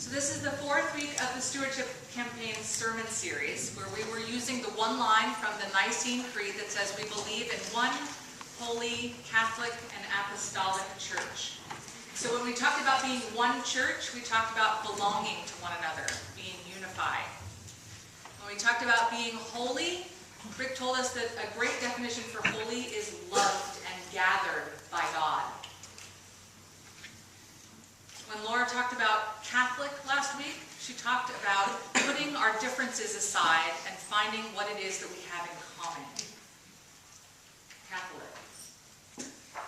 So this is the fourth week of the Stewardship Campaign sermon series, where we were using the one line from the Nicene Creed that says we believe in one holy, Catholic, and apostolic church. So when we talked about being one church, we talked about belonging to one another, being unified. When we talked about being holy, Rick told us that a great definition for holy is loved and gathered by God. When Laura talked about Catholic last week, she talked about putting our differences aside and finding what it is that we have in common. Catholic.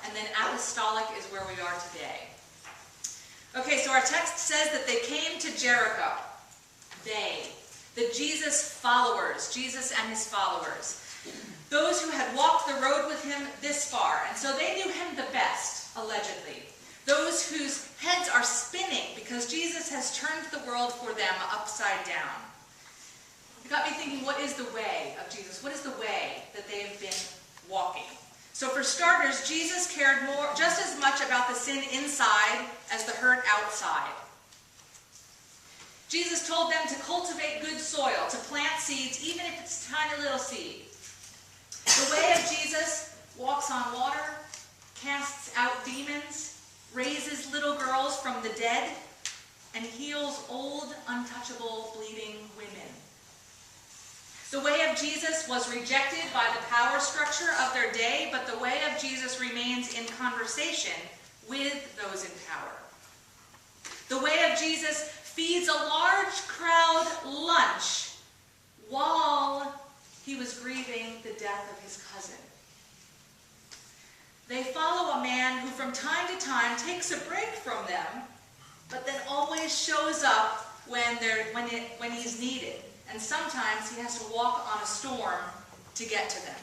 And then apostolic is where we are today. Okay, so our text says that they came to Jericho. The Jesus followers, Jesus and his followers. Those who had walked the road with him this far, and so they knew him the best, allegedly. Those whose heads are spinning because Jesus has turned the world for them upside down. It got me thinking, what is the way of Jesus? What is the way that they have been walking? So for starters, Jesus cared just as much about the sin inside as the hurt outside. Jesus told them to cultivate good soil, to plant seeds, even if it's a tiny little seed. The way of Jesus walks on water, casts out demons, raises little girls from the dead, and heals old, untouchable, bleeding women. The way of Jesus was rejected by the power structure of their day, but the way of Jesus remains in conversation with those in power. The way of Jesus feeds a large crowd lunch while he was grieving the death of his cousin. They follow a man who from time to time takes a break from them, but then always shows up when he's needed. And sometimes he has to walk on a storm to get to them.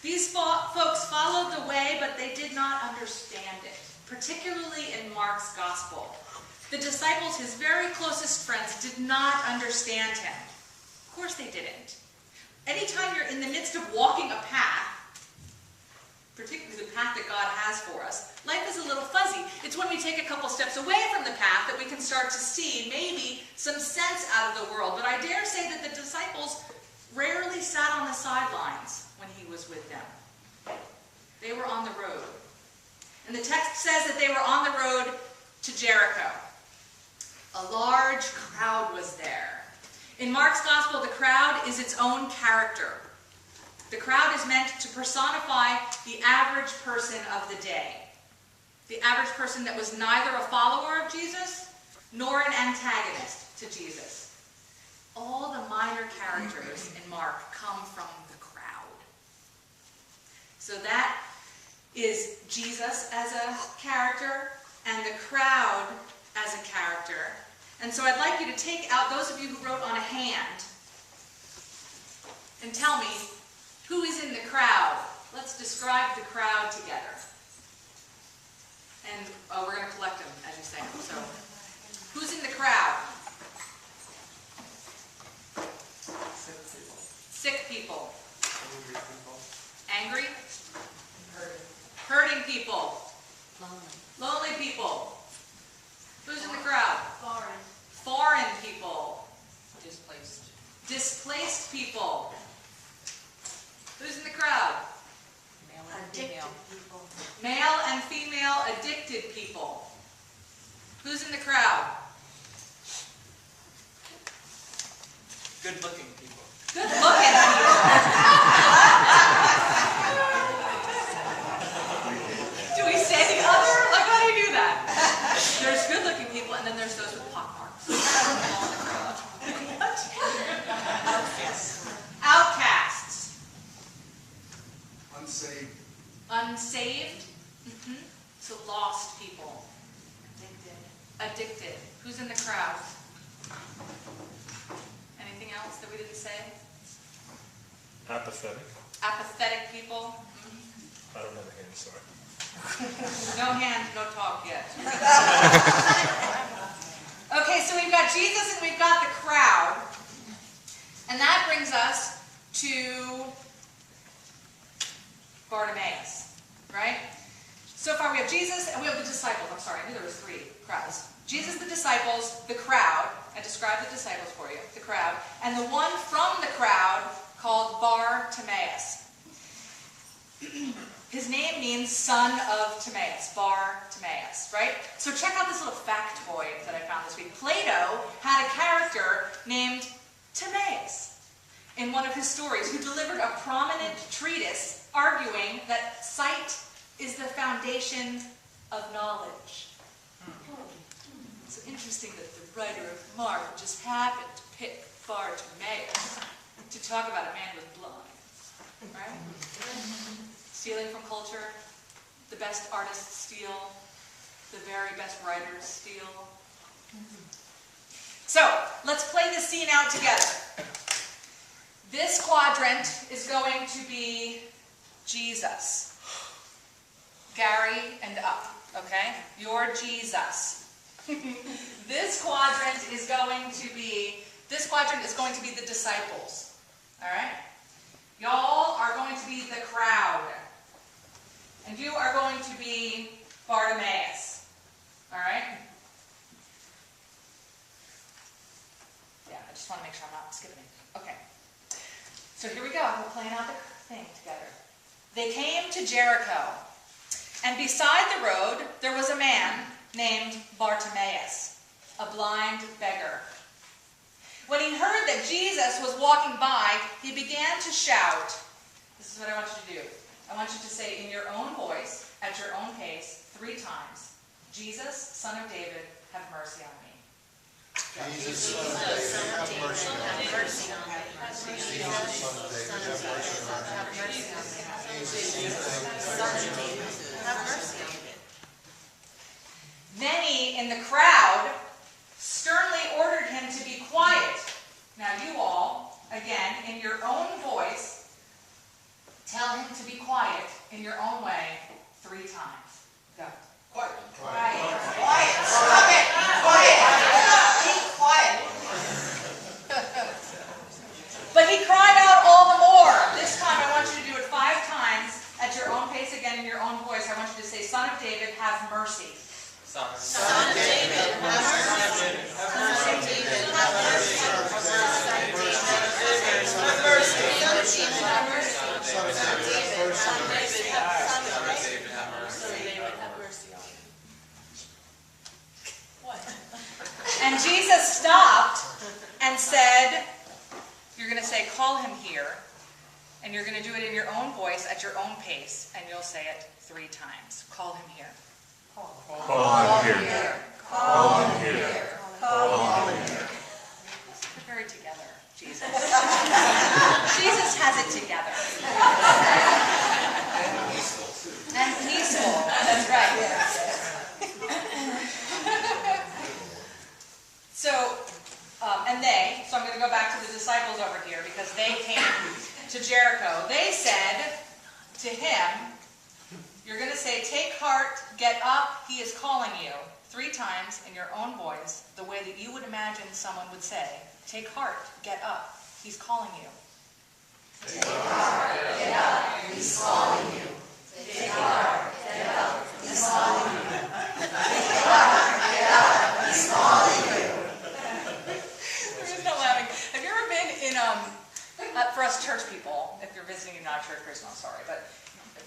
These folks followed the way, but they did not understand it, particularly in Mark's gospel. The disciples, his very closest friends, did not understand him. Of course they didn't. Anytime you're in the midst of walking a path, particularly the path that God has for us, life is a little fuzzy. It's when we take a couple steps away from the path that we can start to see maybe some sense out of the world. But I dare say that the disciples rarely sat on the sidelines when he was with them. They were on the road. And the text says that they were on the road to Jericho. A large crowd was there. In Mark's gospel, the crowd is its own character. The crowd is meant to personify the average person of the day. The average person that was neither a follower of Jesus nor an antagonist to Jesus. All the minor characters in Mark come from the crowd. So that is Jesus as a character and the crowd as a character. And so I'd like you to take out, those of you who wrote on a hand, and tell me, who is in the crowd? Let's describe the crowd together. And we're going to collect them as you say them. So, who's in the crowd? Sick people. Angry? Hurting people. Lonely people. Who's in the crowd? Foreign people. Displaced people. Who's in the crowd? Male and female addicted people. Who's in the crowd? Good-looking people. Good-looking people. Do we say the other? Like, how do you do that? There's good-looking people, and then there's those with pockmarks. Outcasts. Unsaved. So lost people. Addicted. Who's in the crowd? Anything else that we didn't say? Apathetic. Apathetic people. I don't have a hand, sorry. No hand, no talk yet. Okay, so we've got Jesus and we've got the crowd. And that brings us to Bartimaeus, right? So far we have Jesus and we have the disciples. I'm sorry, I knew there were three crowds. Jesus, the disciples, the crowd. I described the disciples for you, the crowd. And the one from the crowd called Bar-Timaeus. His name means son of Timaeus, Bar-Timaeus, right? So check out this little factoid that I found this week. Plato had a character named Timaeus in one of his stories who delivered a prominent treatise arguing that sight is the foundation of knowledge. It's interesting that the writer of Mark just happened to pick Bar-Timaeus to talk about a man with blind, right? Stealing from culture, the best artists steal, the very best writers steal. So, let's play this scene out together. This quadrant is going to be Jesus. Gary and up, okay? You're Jesus. This quadrant is going to be the disciples, all right? Y'all are going to be the crowd. And you are going to be Bartimaeus. All right? Yeah, I just want to make sure I'm not skipping it. Okay. So here we go. We're playing out the thing together. They came to Jericho. And beside the road, there was a man named Bartimaeus, a blind beggar. When he heard that Jesus was walking by, he began to shout. This is what I want you to do. I want you to say in your own voice, at your own pace, 3 times, Jesus, Son of David, have mercy on me. Jesus, Son of David, have mercy on me. Jesus, Son of David, have mercy on me. Jesus, Son of David, have mercy on me. Many in the crowd sternly ordered him to be quiet. Now you all, again, in your own voice, tell him to be quiet in your own way 3 times. Go. Quiet. Quiet. Quiet. Stop it. Quiet. Be quiet. But he cried out all the more. This time I want you to do it 5 times at your own pace again in your own voice. I want you to say, Son of David, have mercy. Son of David, have mercy. Son of David, have mercy. Son of David, have mercy. Son of David, have mercy. Son of David, have mercy. Son of David, have mercy. Son of David, have mercy on me. What? And Jesus stopped and said, you're going to say, call him here. And you're going to do it in your own voice at your own pace. And you'll say it 3 times. Call him here. Call him here. Call him here. Call him here. We're very together, Jesus. Jesus has it together. And peaceful. That's right. So, so I'm going to go back to the disciples over here because they came to Jericho. They said to him, you're going to say, take heart, get up, he is calling you. 3 times in your own voice, the way that you would imagine someone would say, take heart, get up, he's calling you. Take heart, get up, he's calling you. Take heart, get up, he's calling you. Take heart, get up, he's calling you. There is no laughing. Have you ever been in, for us church people, if you're visiting and not a church person, I'm sorry, but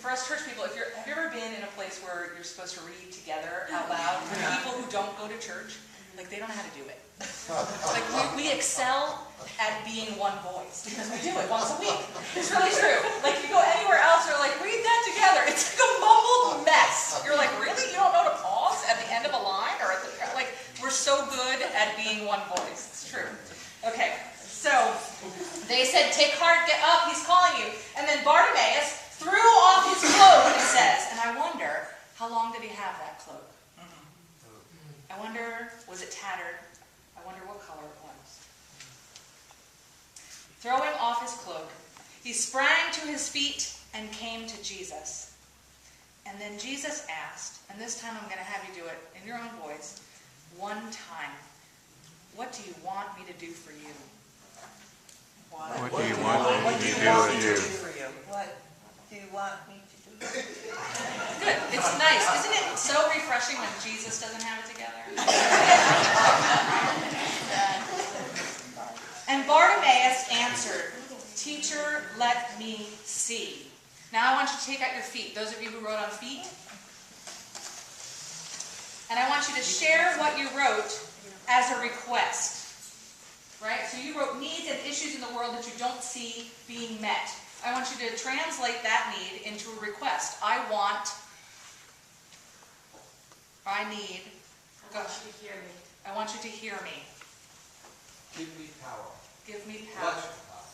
for us church people, have you ever been in a place where you're supposed to read together out loud with people who don't go to church? Like, they don't know how to do it. Like, we excel at being one voice because we do it once a week. It's really true. Like, you go anywhere else, you're like, read that together. It's like a mumbled mess. You're like, really? You don't know to pause at the end of a line? Or at the, like, we're so good at being one voice. It's true. Okay, so they said, take heart, get up, he's calling you. And then Bartimaeus threw off his cloak, it says. And I wonder, how long did he have that cloak? I wonder, was it tattered? I wonder what color it was. Throwing off his cloak, he sprang to his feet and came to Jesus. And then Jesus asked, and this time I'm going to have you do it in your own voice, 1 time. What do you want me to do for you? What do you want me to do for you? What do you want me to do? Good. It's nice. Isn't it so refreshing when Jesus doesn't have let me see. Now I want you to take out your feet, those of you who wrote on feet. And I want you to share what you wrote as a request. Right? So you wrote needs and issues in the world that you don't see being met. I want you to translate that need into a request. I need, I want you to hear me. I want you to hear me. Give me power. Give me power. Lots of power.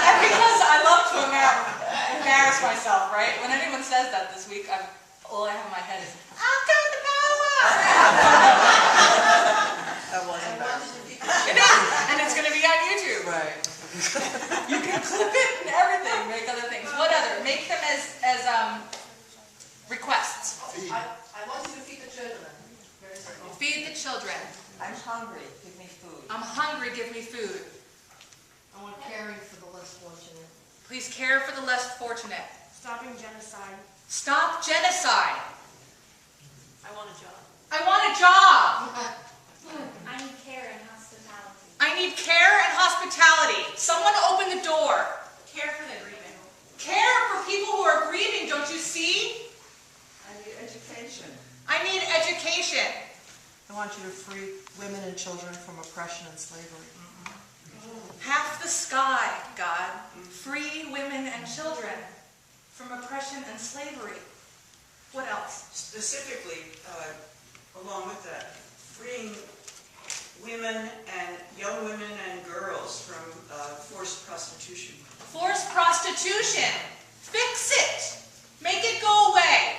And because I love to embarrass myself, right? When anyone says that this week, all I have in my head is, I've got the power! That wasn't embarrassing. It is, and it's going to be on YouTube. Right. You can clip it and everything, make other things. What other? Make them as requests. Feed. I want you to feed the children. Very simple. Feed the children. I'm hungry. Give me food. I'm hungry, give me food. I want caring for the less fortunate. Please care for the less fortunate. Stopping genocide. Stop genocide. I want a job. I want a job. I need care and hospitality. I need care and hospitality. Someone open the door. Care for the grieving. Care for people who are grieving, don't you see? I need education. I need education. I want you to free women and children from oppression and slavery. Half the sky, God. Free women and children from oppression and slavery. What else? Specifically, along with that, freeing women and young women and girls from forced prostitution. Forced prostitution. Fix it. Make it go away.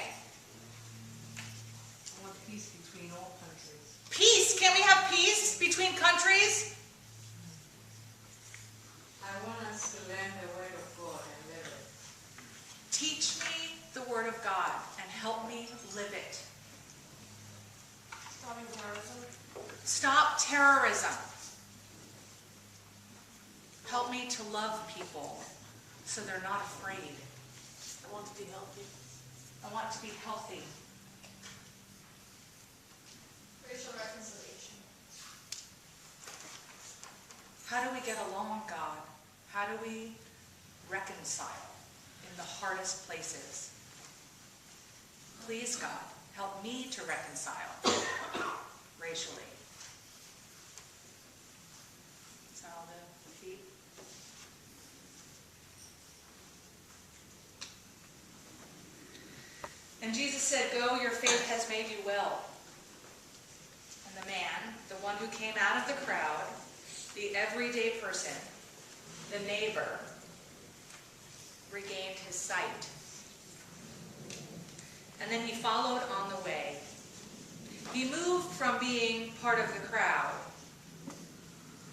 I want peace between all countries. Peace. Can we have peace between countries? I want us to learn the word of God and live it. Teach me the word of God and help me live it. Stopping terrorism. Stop terrorism. Help me to love people so they're not afraid. I want to be healthy. I want to be healthy. Racial reconciliation. How do we get along, God? How do we reconcile in the hardest places? Please, God, help me to reconcile racially. Is that all the feet? And Jesus said, "Go, your faith has made you well." And the man, the one who came out of the crowd, the everyday person, the neighbor, regained his sight. And then he followed on the way. He moved from being part of the crowd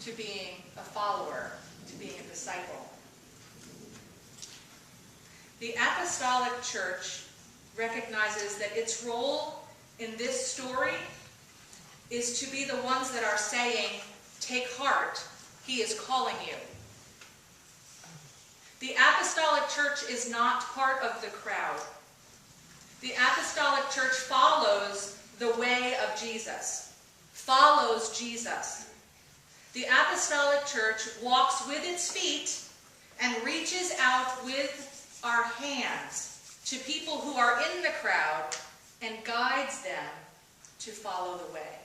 to being a follower, to being a disciple. The apostolic church recognizes that its role in this story is to be the ones that are saying, "Take heart, he is calling you." The apostolic church is not part of the crowd. The apostolic church follows the way of Jesus, follows Jesus. The apostolic church walks with its feet and reaches out with our hands to people who are in the crowd and guides them to follow the way.